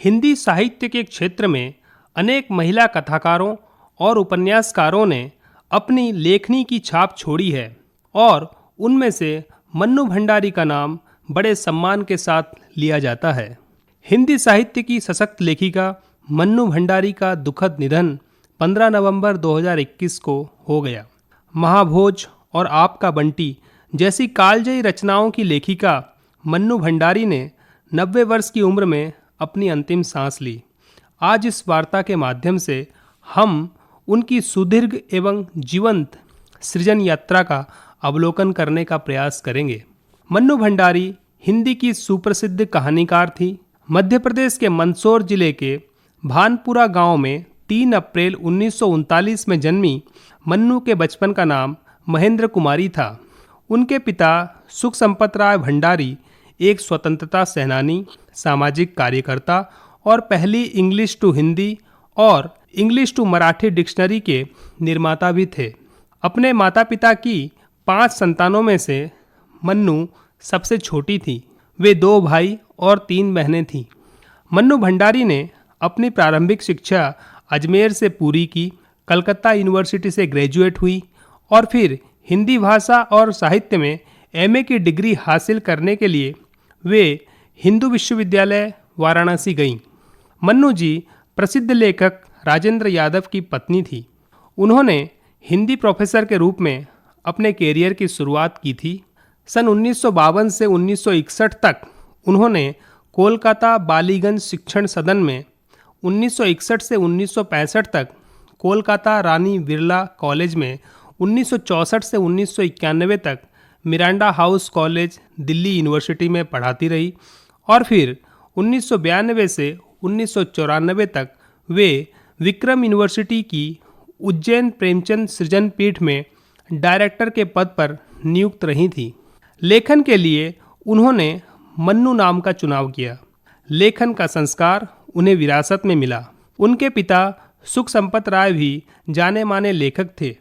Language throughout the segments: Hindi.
हिंदी साहित्य के क्षेत्र में अनेक महिला कथाकारों और उपन्यासकारों ने अपनी लेखनी की छाप छोड़ी है और उनमें से मन्नू भंडारी का नाम बड़े सम्मान के साथ लिया जाता है। हिंदी साहित्य की सशक्त लेखिका मन्नू भंडारी का दुखद निधन 15 नवंबर 2021 को हो गया। महाभोज और आपका बंटी जैसी कालजयी रचनाओं की लेखिका मन्नू भंडारी ने 90 वर्ष की उम्र में अपनी अंतिम सांस ली। आज इस वार्ता के माध्यम से हम उनकी सुदीर्घ एवं जीवंत सृजन यात्रा का अवलोकन करने का प्रयास करेंगे। मन्नू भंडारी हिंदी की सुप्रसिद्ध कहानीकार थी। मध्य प्रदेश के मंदसौर जिले के भानपुरा गांव में 3 अप्रैल 1939 में जन्मी मन्नू के बचपन का नाम महेंद्र कुमारी था। उनके पिता सुख संपत राय भंडारी एक स्वतंत्रता सेनानी, सामाजिक कार्यकर्ता और पहली इंग्लिश टू हिंदी और इंग्लिश टू मराठी डिक्शनरी के निर्माता भी थे। अपने माता पिता की 5 संतानों में से मन्नू सबसे छोटी थी। वे 2 भाई और 3 बहनें थीं। मन्नू भंडारी ने अपनी प्रारंभिक शिक्षा अजमेर से पूरी की, कलकत्ता यूनिवर्सिटी से ग्रेजुएट हुई और फिर हिंदी भाषा और साहित्य में एमए की डिग्री हासिल करने के लिए वे हिंदू विश्वविद्यालय वाराणसी गईं। मन्नू जी प्रसिद्ध लेखक राजेंद्र यादव की पत्नी थी। उन्होंने हिंदी प्रोफेसर के रूप में अपने कैरियर की शुरुआत की थी। सन 1952 से 1961 तक उन्होंने कोलकाता बालीगंज शिक्षण सदन में, 1961 से 1965 तक कोलकाता रानी बिरला कॉलेज में, 1964 से 1991 तक Miranda house college Delhi university में पढ़ाती रही और फिर 1992 से 1994 तक वे विक्रम यूनिवर्सिटी की उज्जैन प्रेमचंद सृजन पीठ में डायरेक्टर के पद पर नियुक्त रही थी। लेखन के लिए उन्होंने मन्नू नाम का चुनाव किया। लेखन का संस्कार उन्हें विरासत में मिला। उनके पिता सुख संपत राय भी जाने माने लेखक थे।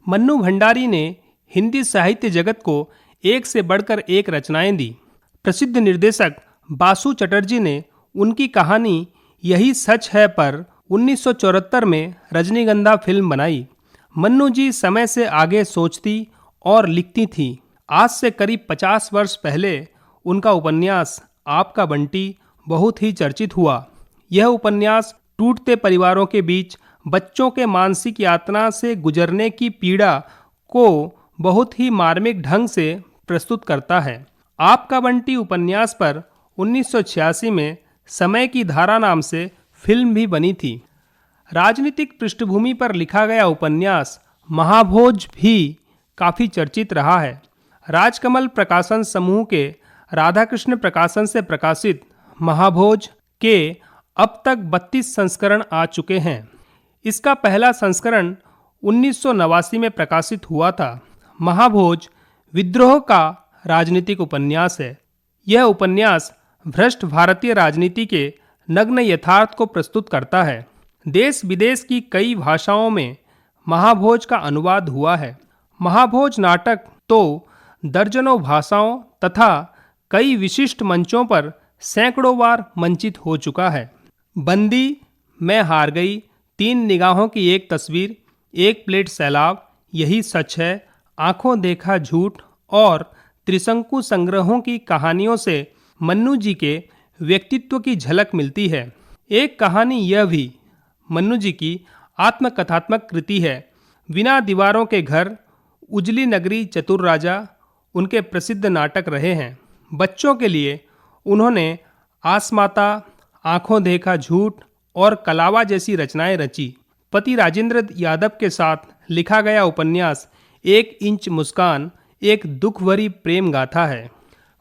मन्नू भंडारी ने हिंदी साहित्य जगत को एक से बढ़कर एक रचनाएं दी। प्रसिद्ध निर्देशक बासु चटर्जी ने उनकी कहानी यही सच है पर 1974 में रजनीगंधा फिल्म बनाई। मन्नू जी समय से आगे सोचती और लिखती थी। आज से करीब 50 वर्ष पहले उनका उपन्यास आपका बंटी बहुत ही चर्चित हुआ। यह उपन्यास टूटते परिवारों के बीच बच्चों के मानसिक यातना से गुजरने की पीड़ा को बहुत ही मार्मिक ढंग से प्रस्तुत करता है। आपका बंटी उपन्यास पर 1986 में समय की धारा नाम से फिल्म भी बनी थी। राजनीतिक पृष्ठभूमि पर लिखा गया उपन्यास महाभोज भी काफ़ी चर्चित रहा है। राजकमल प्रकाशन समूह के राधाकृष्ण प्रकाशन से प्रकाशित महाभोज के अब तक 32 संस्करण आ चुके हैं। इसका पहला संस्करण 1989 में प्रकाशित हुआ था। महाभोज विद्रोह का राजनीतिक उपन्यास है। यह उपन्यास भ्रष्ट भारतीय राजनीति के नग्न यथार्थ को प्रस्तुत करता है। देश विदेश की कई भाषाओं में महाभोज का अनुवाद हुआ है। महाभोज नाटक तो दर्जनों भाषाओं तथा कई विशिष्ट मंचों पर सैकड़ों बार मंचित हो चुका है। बंदी, मैं हार गई, 3 निगाहों की एक तस्वीर, 1 प्लेट सैलाब, यही सच है, आंखों देखा झूठ और त्रिशंकु संग्रहों की कहानियों से मन्नू जी के व्यक्तित्व की झलक मिलती है। एक कहानी यह भी मन्नू जी की आत्मकथात्मक कृति है। बिना दीवारों के घर, उजली नगरी, चतुर राजा उनके प्रसिद्ध नाटक रहे हैं। बच्चों के लिए उन्होंने आसमाता, आंखों देखा झूठ और कलावा जैसी रचनाएं रची। पति राजेंद्र यादव के साथ लिखा गया उपन्यास 1 इंच मुस्कान एक दुख भरी प्रेम गाथा है।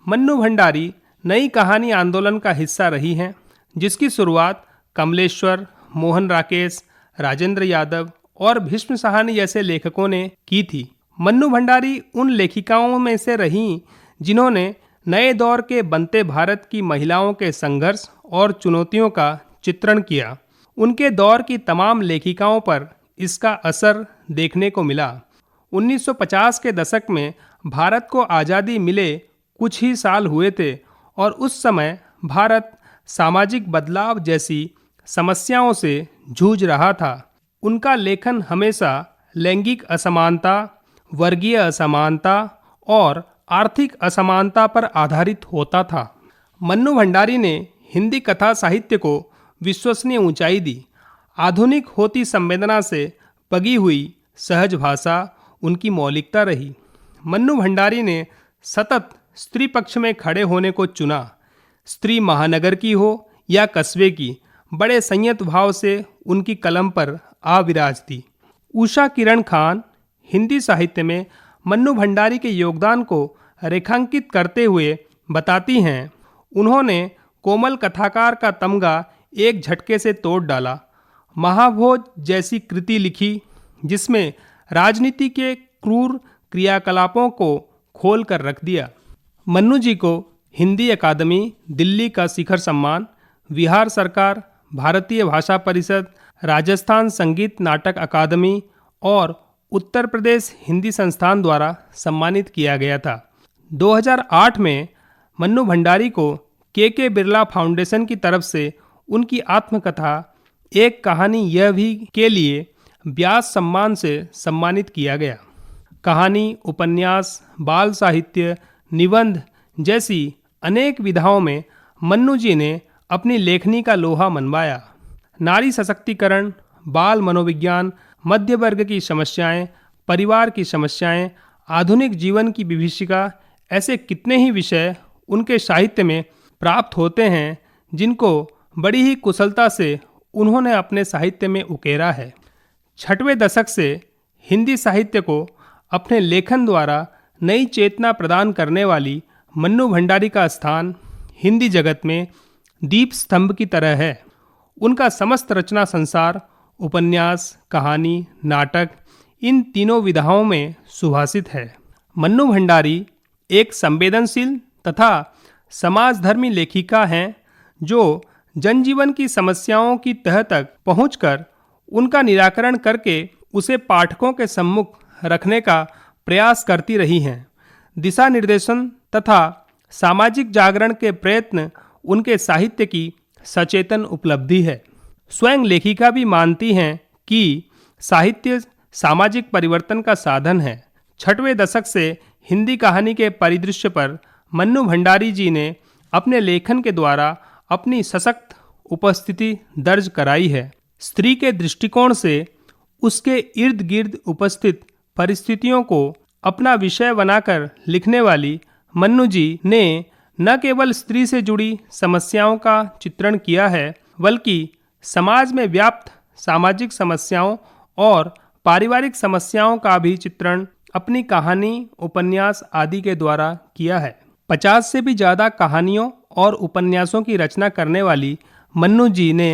मन्नू भंडारी नई कहानी आंदोलन का हिस्सा रही हैं, जिसकी शुरुआत कमलेश्वर, मोहन राकेश, राजेंद्र यादव और भीष्म साहनी जैसे लेखकों ने की थी। मन्नू भंडारी उन लेखिकाओं में से रहीं जिन्होंने नए दौर के बनते भारत की महिलाओं के संघर्ष और चुनौतियों का चित्रण किया। उनके दौर की तमाम लेखिकाओं पर इसका असर देखने को मिला। 1950 के दशक में भारत को आज़ादी मिले कुछ ही साल हुए थे और उस समय भारत सामाजिक बदलाव जैसी समस्याओं से जूझ रहा था। उनका लेखन हमेशा लैंगिक असमानता, वर्गीय असमानता और आर्थिक असमानता पर आधारित होता था। मन्नू भंडारी ने हिंदी कथा साहित्य को विश्वसनीय ऊंचाई दी। आधुनिक होती संवेदना से पगी हुई सहज भाषा उनकी मौलिकता रही। मन्नू भंडारी ने सतत स्त्री पक्ष में खड़े होने को चुना। स्त्री महानगर की हो या कस्बे की, बड़े संयत भाव से उनकी कलम पर आ विराजती। उषा किरण खान हिंदी साहित्य में मन्नू भंडारी के योगदान को रेखांकित करते हुए बताती हैं, उन्होंने कोमल कथाकार का तमगा एक झटके से तोड़ डाला। महाभोज जैसी कृति लिखी जिसमें राजनीति के क्रूर क्रियाकलापों को खोल कर रख दिया। मन्नू जी को हिंदी अकादमी दिल्ली का शिखर सम्मान, बिहार सरकार, भारतीय भाषा परिषद, राजस्थान संगीत नाटक अकादमी और उत्तर प्रदेश हिंदी संस्थान द्वारा सम्मानित किया गया था। 2008 में मन्नू भंडारी को के बिरला फाउंडेशन की तरफ से उनकी आत्मकथा एक कहानी यह भी के लिए व्यास सम्मान से सम्मानित किया गया। कहानी, उपन्यास, बाल साहित्य, निबंध जैसी अनेक विधाओं में मन्नू जी ने अपनी लेखनी का लोहा मनवाया। नारी सशक्तिकरण, बाल मनोविज्ञान, मध्य वर्ग की समस्याएं, परिवार की समस्याएं, आधुनिक जीवन की विभीषिका, ऐसे कितने ही विषय उनके साहित्य में प्राप्त होते हैं जिनको बड़ी ही कुशलता से उन्होंने अपने साहित्य में उकेरा है। 6वें दशक से हिंदी साहित्य को अपने लेखन द्वारा नई चेतना प्रदान करने वाली मन्नू भंडारी का स्थान हिंदी जगत में दीप स्तंभ की तरह है। उनका समस्त रचना संसार, उपन्यास, कहानी, नाटक, इन तीनों विधाओं में सुभाषित है। मन्नू भंडारी एक संवेदनशील तथा समाजधर्मी लेखिका हैं जो जनजीवन की समस्याओं की तह तक पहुंचकर उनका निराकरण करके उसे पाठकों के सम्मुख रखने का प्रयास करती रही हैं। दिशा निर्देशन तथा सामाजिक जागरण के प्रयत्न उनके साहित्य की सचेतन उपलब्धि है। स्वयं लेखिका भी मानती हैं कि साहित्य सामाजिक परिवर्तन का साधन है। 6वें दशक से हिंदी कहानी के परिदृश्य पर मन्नू भंडारी जी ने अपने लेखन के द्वारा अपनी सशक्त उपस्थिति दर्ज कराई है। स्त्री के दृष्टिकोण से उसके इर्द गिर्द उपस्थित परिस्थितियों को अपना विषय बनाकर लिखने वाली मन्नू जी ने न केवल स्त्री से जुड़ी समस्याओं का चित्रण किया है, बल्कि समाज में व्याप्त सामाजिक समस्याओं और पारिवारिक समस्याओं का भी चित्रण अपनी कहानी, उपन्यास आदि के द्वारा किया है। 50 से भी ज़्यादा कहानियों और उपन्यासों की रचना करने वाली मन्नू जी ने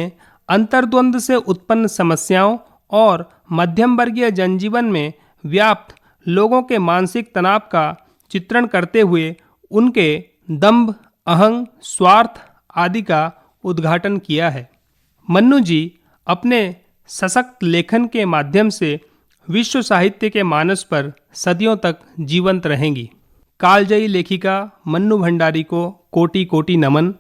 अंतर्द्वंद से उत्पन्न समस्याओं और मध्यम वर्गीय जनजीवन में व्याप्त लोगों के मानसिक तनाव का चित्रण करते हुए उनके दंभ, अहंग, स्वार्थ आदि का उद्घाटन किया है। मन्नू जी अपने सशक्त लेखन के माध्यम से विश्व साहित्य के मानस पर सदियों तक जीवंत रहेंगी। कालजयी लेखिका मन्नू भंडारी को कोटि कोटि नमन।